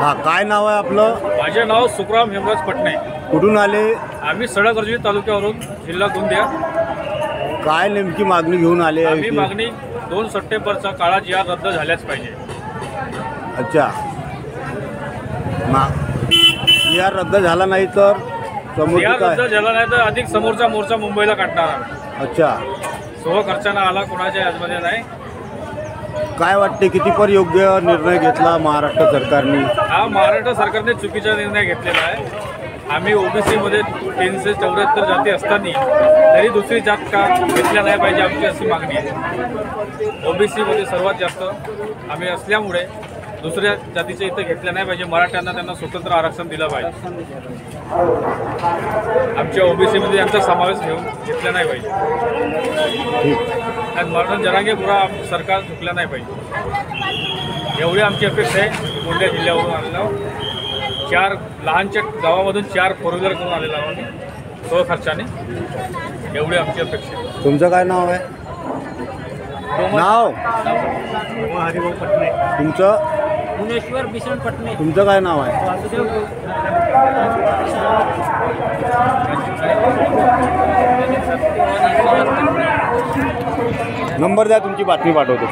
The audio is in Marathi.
हा, काय नाव आहे आपलं? माझे नाव सुखराम हेमराज पटणे. कुठून आले? आम्ही सडकर्जी तालुक्यावरून, जिल्हा गोंदिया. काय नेमकी मागणी घेऊन आले? आम्ही मागणी 2 सप्टेंबरचा काळा जी आर रद्द झाल्याच पाहिजे. अच्छा, जी आर रद्द झाला नाही तर जी आर रद्द झाला नाही तर अधिक समोरचा मोर्चा मुंबईला काढणार आम्ही. अच्छा, खर्चानं आला, कोणाच्या याजमध्ये नाही. काय वाटते कितीपर योग्य निर्णय घेतला महाराष्ट्र सरकारने? हा महाराष्ट्र सरकारने चुकीचा निर्णय घेतलेला आहे. आम्ही ओबीसीमध्ये 374 जाती असताना तरी दुसरी जात का घेतल्या नाही पाहिजे, आमची अशी मागणी आहे. ओबीसीमध्ये सर्वात जास्त आम्ही असल्यामुळे दुसऱ्या जातीच्या इथं घेतल्या नाही पाहिजे. मराठ्यांना त्यांना स्वतंत्र आरक्षण दिलं पाहिजे. आमच्या ओबीसीमध्ये यांचा समावेश घेतला नाही पाहिजे. आणि मराठा जरांगेपुरा सरकार झुकलं नाही पाहिजे, एवढी आमची अपेक्षा आहे. गोंदिया जिल्ह्यावरून आलेलो 4 लहानच्या गावामधून 4 4 व्हीलर करून आलेला आम्ही स्वखर्चाने. एवढी आमची अपेक्षा आहे. तुमचं काय नाव आहे? नाव हरिभाऊ पटणे. तुमचं? भुवनेश्वर भीषण पटणे. तुमचं काय नाव आहे? नंबर द्या, तुमची बातमी पाठवतो.